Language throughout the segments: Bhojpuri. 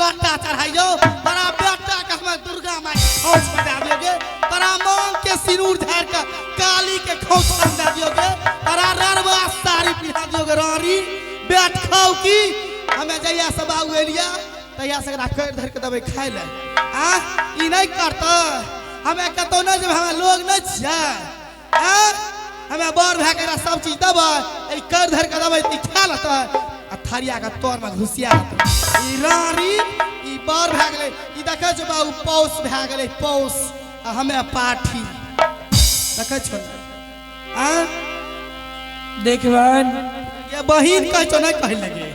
लोटा चढ़ाइयो तोरा बेटा के हमें दुर्गा माई खोज बना दियोगे तोरा मांग के सिनूर झाड़ के काली के खोज बना दियोगे तोरा ररवा साड़ी पिना दियोगे रानी बैठ खाओ की हमें जइया सब आउ एलिया तैया से कर धर के दबे खाए ले आ ई नहीं करता हमें कतो न जब हमें लोग न छिया आ हमें बार भए के सब चीज दबा ई कर धर के दबे ती खा लेता आ थरिया का तोर में घुसिया ई रानी ई बार भए गेले ई देखे छ बाबू पौस भए गेले पौस आ हमें पाठी देखे छ आ देखवान ये बहिन कह छ नहीं कह लगे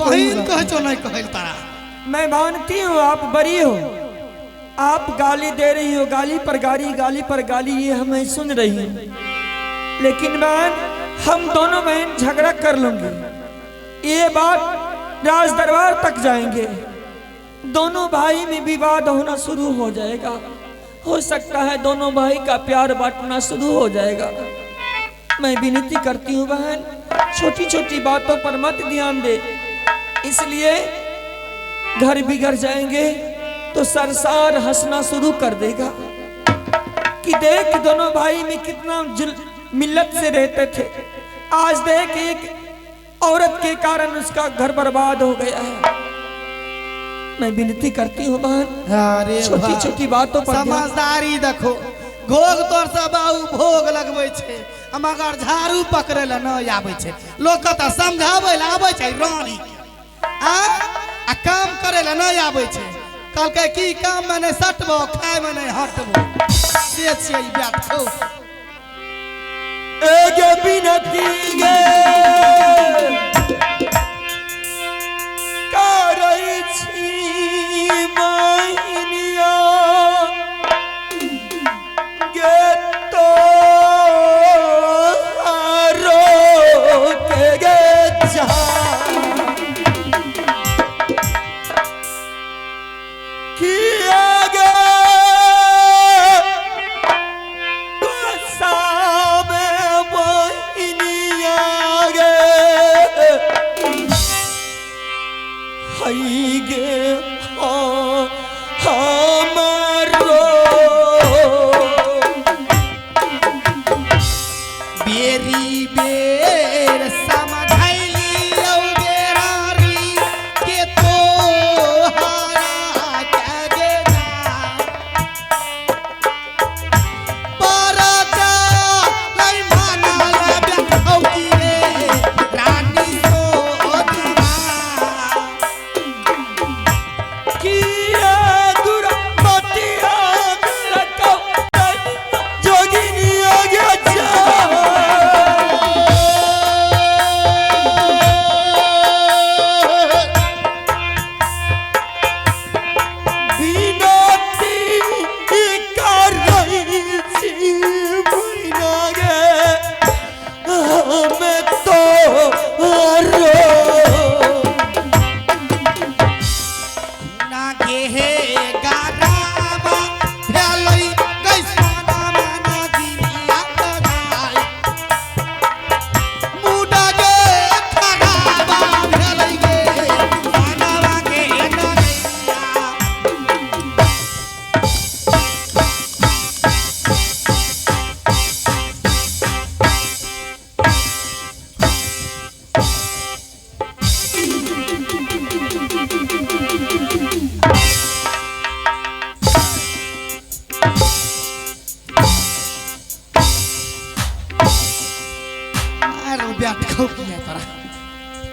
बहिन कह छ नहीं कह तारा मैं मानती हूँ आप बड़ी हो आप गाली दे रही हो गाली पर गाली ये हमें सुन रही है लेकिन बहन हम दोनों बहन झगड़ा कर लेंगे ये बात राज दरबार तक जाएंगे दोनों भाई में विवाद होना शुरू हो जाएगा हो सकता है दोनों भाई का प्यार बांटना शुरू हो जाएगा मैं विनती करती हूँ बहन छोटी छोटी बातों पर मत ध्यान दे इसलिए घर बिगड़ जाएंगे तो सरसार हंसना शुरू कर देगा कि देख दोनों भाई में कितना मिल्लत से रहते थे आज देख एक औरत के कारण उसका घर बर्बाद हो गया है मैं विनती करती हूँ बहन अरे छोटी छोटी बातों पर समझदारी देखो घोग तोर से बाऊ भोग लगबै छे हम अगर झाड़ू पकड़े ला न आबै छे लोग त समझाबै ला आबै छे रानी आ काम करे ला न आबै छे कल के की काम में नहीं सटबो खाए में नहीं हटबो से छियै ई बात छौ एगे बिनती गे करै छी माहिनिया गे तो हारो के गे जा किया गे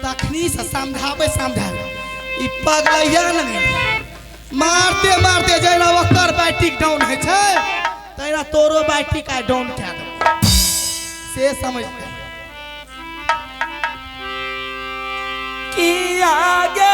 तखनी से समझावे ई पगलैया नहीं मारते मारते जेना ओकर बैटिक डाउन है छै तेरा तोरो बैटिक आ डाउन क्या दो से समझते कि आगे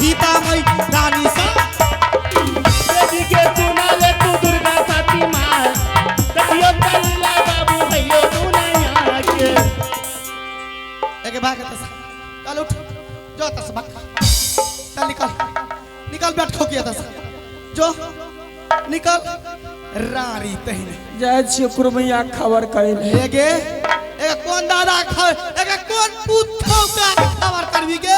हिता मई रानी सा देवी के चुना ले तू दुर्गा साथी माँ कहियो कल्ला बाबू भैयो दुनिया के एक भाग तस चल उठ जो तस भाग चल निकल निकल बैठ खो किया तस जो निकल रानी तहिने जय शुक्र मैया खबर करे एगे एक कौन दादा एक कौन पुथौ का खबर करबी गे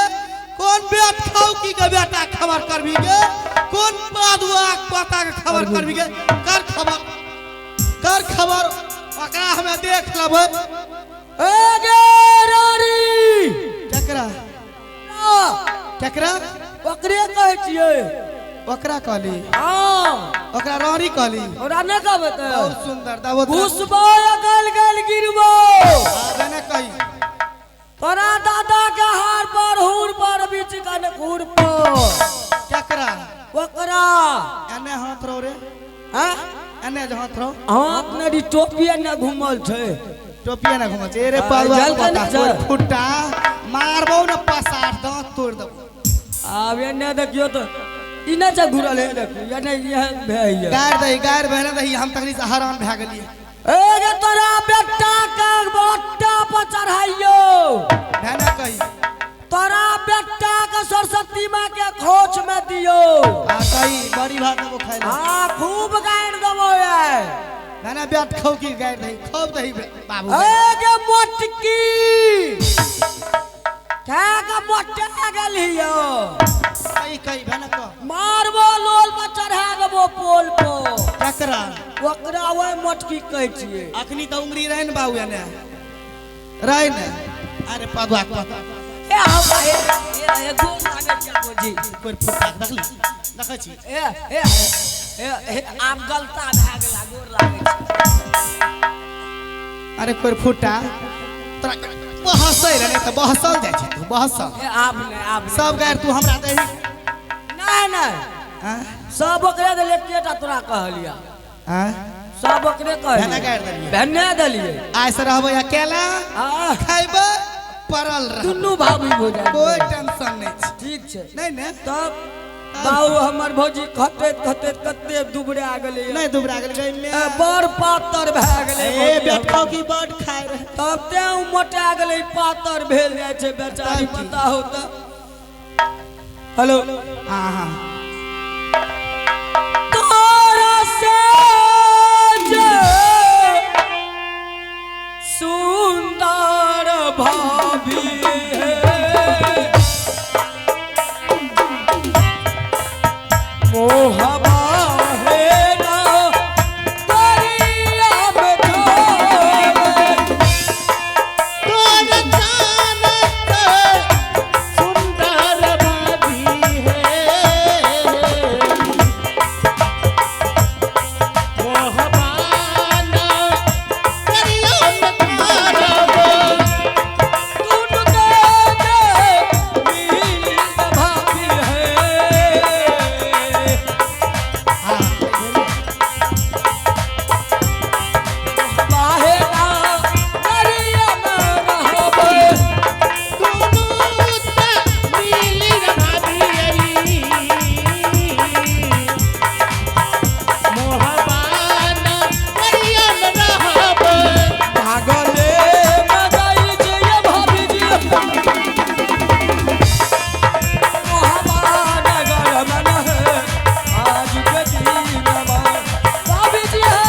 कौन बेट खाऊ की के बेटा खबर करबी गे कौन बादुआ पता के खबर करबी गे कर खबर ओकरा हमें देख लेबै एगे रानी केकरा केकरा ओकरे कहै छियै ओकरा कहली हां ओकरा रानी कहली ओरा ने कहबै त बहुत सुंदर दावत घुसबो गल गल गिरबो आबे न कही तोरा दादा के हार पर हुर पर बीच कन घूर पर केकरा ओकरा एने हाथ रो रे हां एने जो हाथ रो हाथ ने दी टोपिया ने घुमल छै टोपिया ना घुमा छै रे पालवा जल के ना जा। फुट्टा मारबो न पसार दांत तोड़ देबो आब एने देखियो त ई न जा घुरल है देखियो एने यह भैया गार बहना दही हम तकनी से हैरान भ गेलिए ए गे तोरा बेटा का बट्टा पर चढ़ाइयो बहना कही तोरा बेटा के सरस्वती मां के खोच में दियो आ कही बड़ी भात वो खाए ले हां खूब गाड़ देबो ये बहना बैठ खाओ की गार दही खूब दही बाबू ए गे मोटकी क्या का मोटा गेलियो कही बहना को मारबो लोल पर चढ़ा देबो पोल पर केकरा ओकरा ओए मोटकी कहै छियै अखनी त उंगली रहै न बाबू एने रहै न अरे पादुआ को ए हम ए गोल लागे क्या बोजी कोई फुट्टा देखली देखै छी ए आप गलता भए गेला गोर लागे छै अरे कोई फुट्टा तोरा बहसै रे त बहसल जाइ छै तू बहसल ए आप सब गार तू हमरा दही नहीं हां सब ओकरे दे लेकेटा तोरा कहलिया हां सब ओकरे कहलिया भेना गार देलिए भेने देलिए आज से रहबै अकेला हां खाइबै परल रह दुनू भाभी हो जाए कोई टेंशन नहीं छै ठीक छै नहीं ने तब बाऊ हमर भौजी खटैत कते दुबरा गेलै नहीं दुबरा गेल गई में बड़ पातर भए गेलै ए बेटो की बड खाय रहे तब ते मोटा गेलै पातर भेल जाइ छै बेचारी तब की? पता हो त हेलो हां हां तोरा से जे सुंदर भाभी है मोहबा है ना दरिया में डोले तोर जानत सुंदर बाबी है मोहबाना करियो मकारब तून दे मिली भाभी है बाहे ना दरिया में रहबे नीली रमादी मोहबाना करियो रहब भागले में जाई जे ये भाभी जी मोहबा नगर मन है आज के दिन भाभी जी है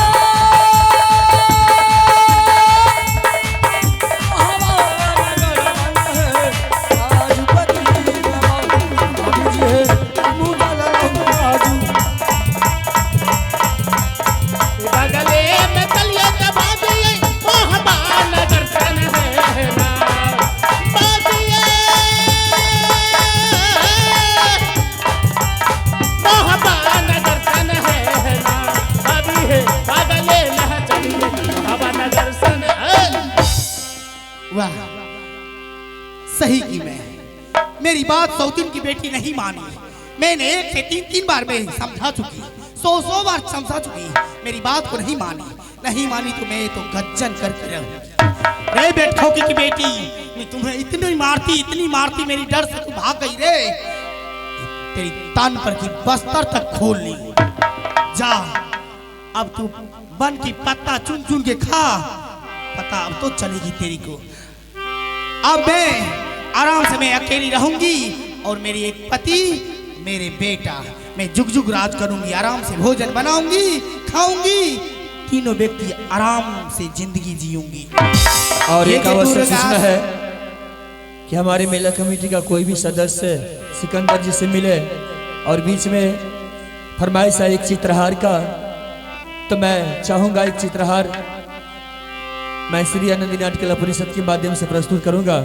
मोहबा नगर मन है आज के दिन भाभी जी है मुगल आजू बगले में कलिया बाबी मोहबाना दर्शन है ना बाबिए मोहबाना दर्शन है ना बाबी है बगले में चलिए मोहबाना दर्शन है वाह सही की मैं मेरी बात सौतीन की बेटी नहीं मानी मैंने 1 से 3 बार में समझा चुकी 100 बार समझा चुकी मेरी बात को नहीं मानी तो मैं तो गज्जन करके रहूंगी रे बेटखोकी की बेटी मैं तुम्हें इतनी मारती मेरी डर से तू भाग गई रे तेरी तन पर की बस्तर तक खोल ली। जा अब तू बन की पत्ता चुन चुन के खा, पता अब तो चलेगी तेरी को। अब मैं आराम से मैं अकेली रहूंगी और मेरी एक पति मेरे बेटा, मैं जुग जुग राज करूंगी, आराम से भोजन बनाऊंगी खाऊंगी, तीनों व्यक्ति आराम से जिंदगी जियूंगी। और एक ये आवश्यक दुर्गा- सूचना है कि हमारे मेला कमेटी का कोई भी सदस्य सिकंदर जी से मिले और बीच में फरमाइश है एक चित्रहार का, तो मैं चाहूंगा एक चित्रहार मैं श्री आनंदी नाट्य कला परिषद के माध्यम से प्रस्तुत करूंगा।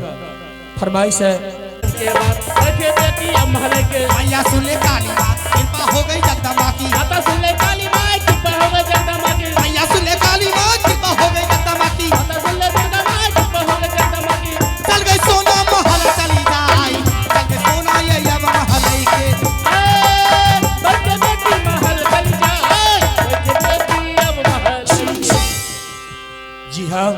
फरमाइश है के बाद रखे बेटी अम्हल के मैया सुन ले काली माँ कृपा हो गई जगदम्बा की। माता सुन ले काली माँ कृपा हो गई जगदम्बा की। मैया सुन ले काली माँ कृपा हो गई जगदम्बा की। माता सुन ले दुर्गा माँ कृपा हो गई जगदम्बा की। चल गई सोना महल चली जाई, चल गई सोना ये अब महल के। बच्चे बेटी महल बन जाए, बच्चे बेटी अब महल। जी हाँ,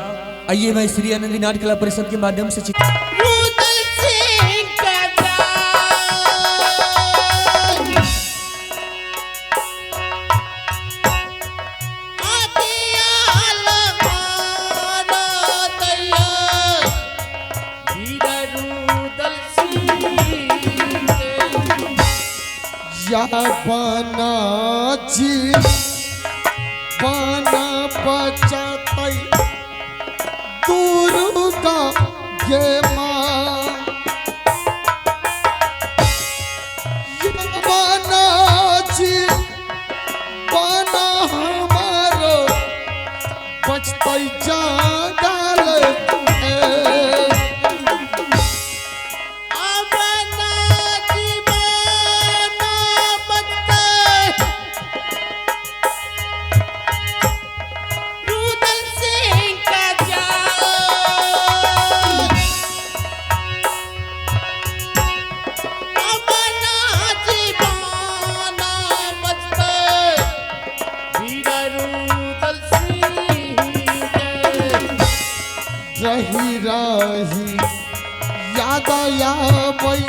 आइए मैं श्री आनंदी नाट्य कला परिषद के माध्यम से रुदल सिंह का जान, आदियाल माना दैया, वीर रुदल सिंह के। या बना जी बना बचतै दुर्गा ये माँ। या बना जी बना हमारो बचतै जंगल है। अवना जीवना बच्चे, रुदल सिंह का जान, अवना जीवना बच्चे, वीर रुदल सिंह के। रही रही याद आबै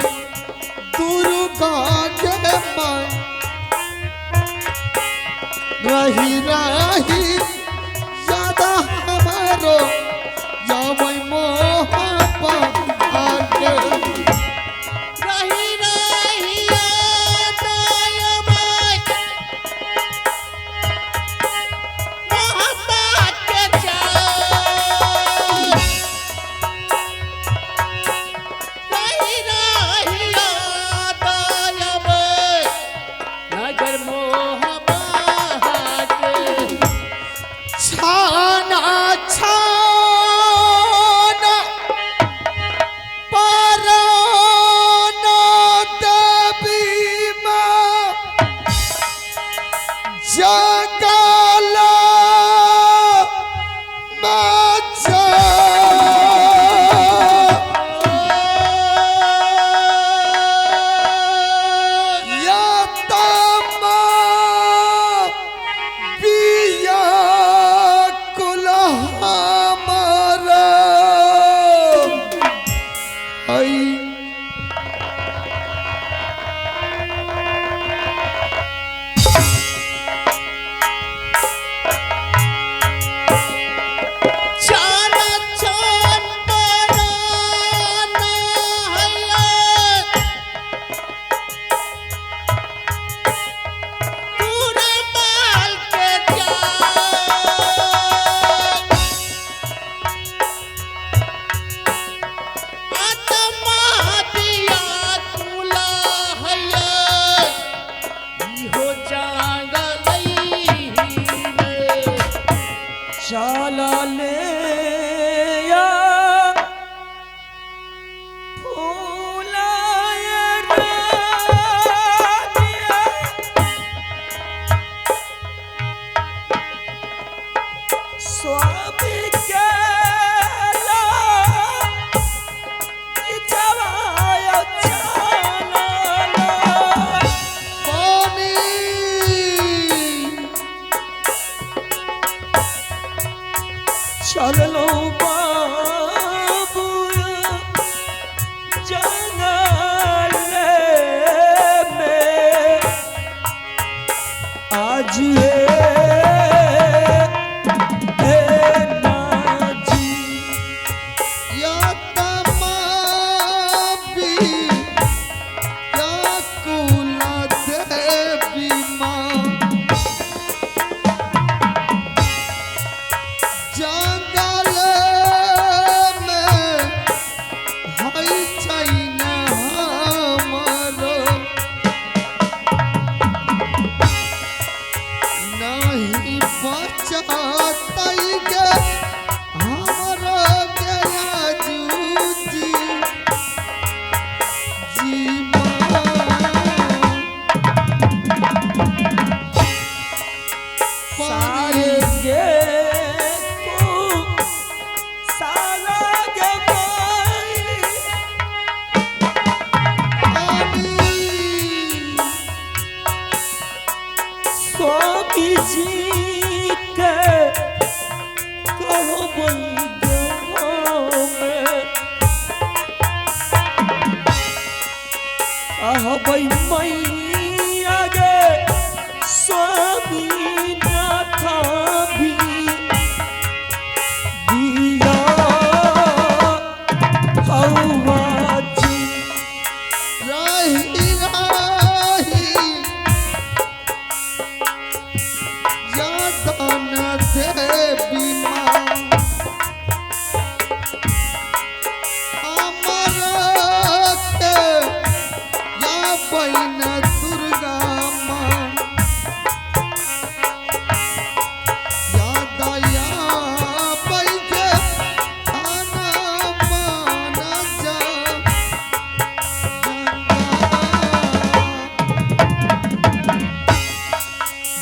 दुर्गा के माँ। रही रही याद हमारो याबै मोहब्बत आके। रही रही याद आबै मोहब्बत के जान। रही रही याद आबै नगर मोहब्बत के। छाना छाना पराना देवी माँ जगल मचा। या तमा पिया कुल हमारा आई। चान चान पराना हैया, तूने माल के जान। आत्मा दिया तुला हैया, इहो जागलई रे। चाला ले या फूलाय रानिया, स्वामी के जवाया चाला पानी चल लो बाबू जंगल में किसी के कहो भाई मैया गे स्वामी नाथा भी दिया हवा जी राही राही यादन देवी माँ अमर के या बहन दुर्गा माँ या दया बैठे खाना माना जा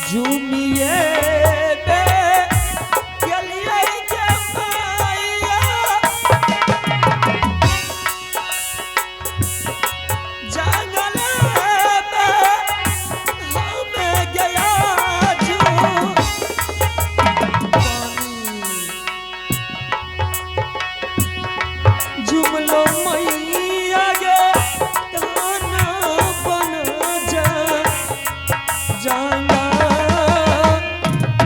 झूमिए बे चलिए के माया जंगल में हमें गया जो जुमलो मैया गे गाना बना जा जाना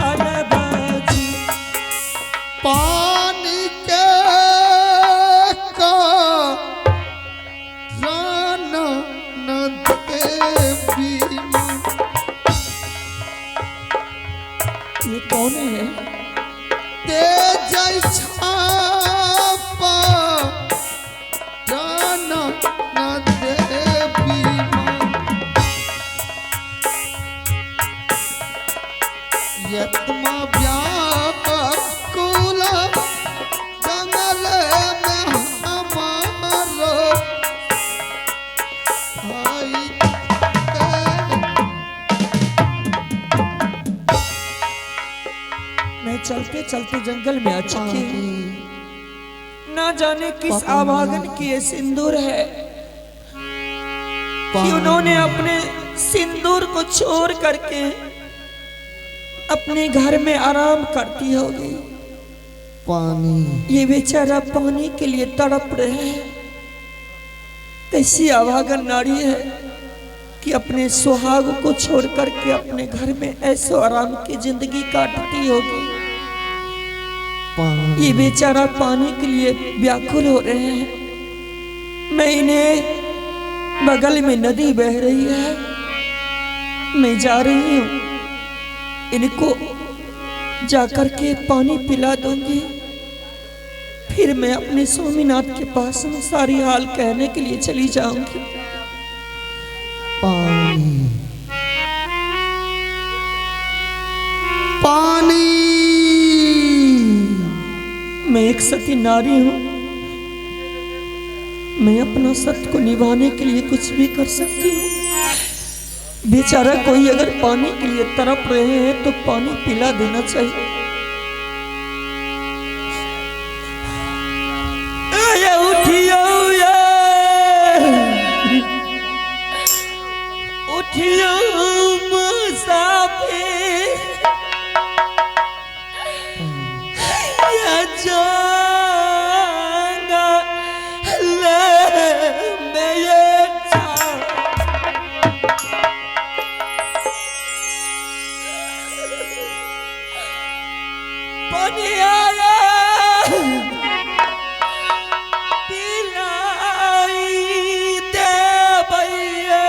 अलबाजी पानी के का राना न देवी माँ ये कौन है? तेज छापा राना न देवी माँ यत्मा व्याकुल जंगल में हमारो भाई मैं चलते चलते जंगल में आ चुकी हूँ। ना जाने किस आवागन की ये सिंदूर है कि उन्होंने अपने सिंदूर को छोड़ करके अपने घर में आराम करती होगी। पानी ये बेचारा पानी के लिए तड़प रहे हैं। कैसी अभागन नारी है कि अपने सुहाग को छोड़ करके अपने घर में ऐसो आराम की जिंदगी काटती होगी। ये बेचारा पानी के लिए व्याकुल हो रहे हैं। मैं इन्हें बगल में नदी बह रही है, मैं जा रही हूँ, इनको जाकर के पानी पिला दूंगी। फिर मैं अपने स्वामीनाथ के पास सारी हाल कहने के लिए चली जाऊंगी। पानी पानी मैं एक सती नारी हूं, मैं अपना सत्य को निभाने के लिए कुछ भी कर सकती हूँ। बेचारा कोई अगर पानी के लिए तड़प रहे हैं तो पानी पिला देना चाहिए। आया उठियो या, उठियो मुसाफिर, या जागा ले मेरे पानी आया पिलाई दे भैया।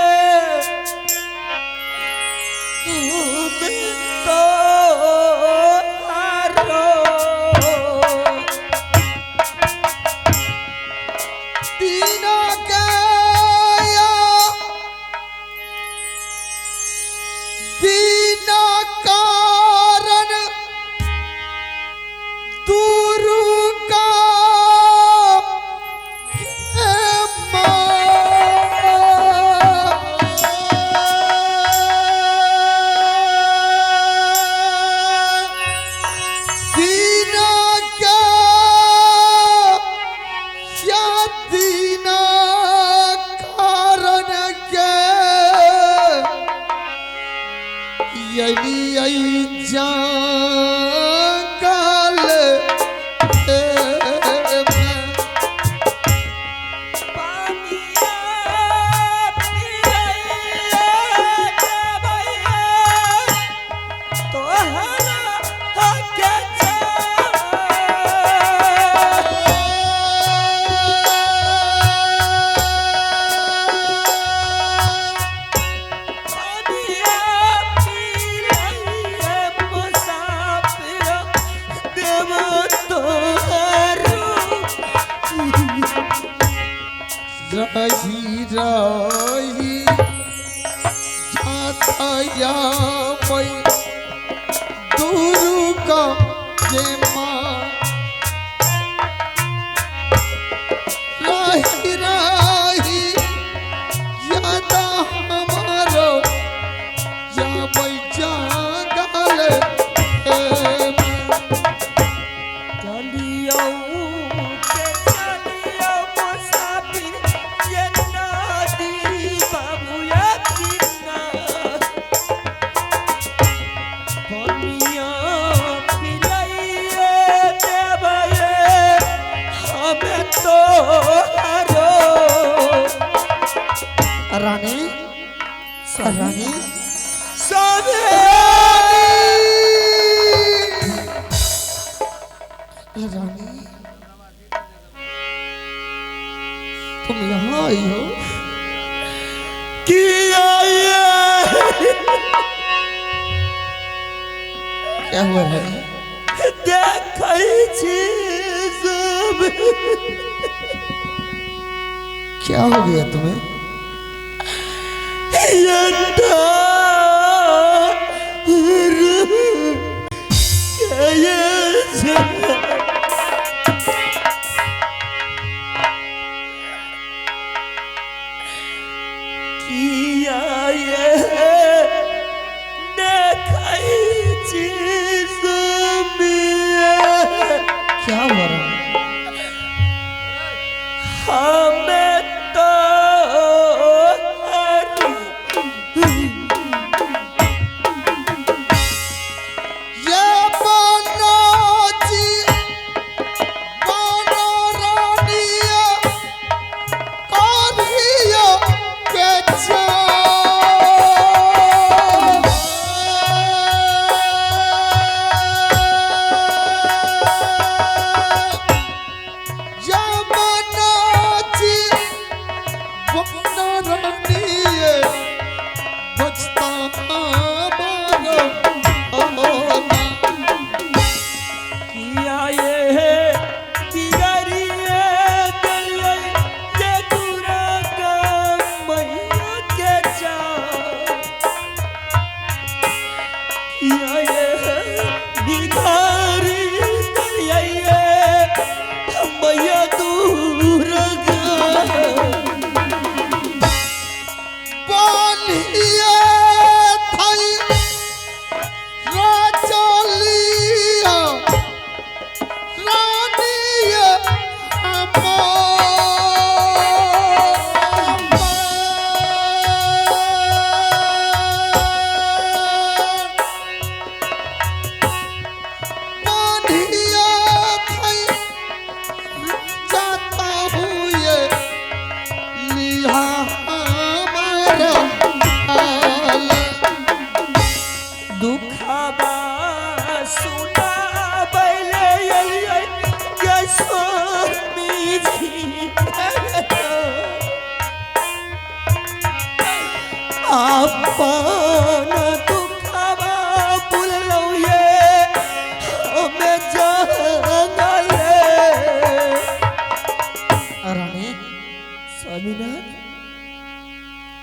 यही जंगल रही रही जाता या मैं दुर्गा के माँ रही रही यादा हमारो या मैं जंगल रानी रानी रानी तुम यहाँ आई हो क्या हुआ है क्या हो गया तुम्हें क्या हुआ हमें तो ये बनो जी बनो रानिया करिया के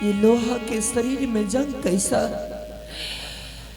ये लोहा के शरीर में जंग कैसा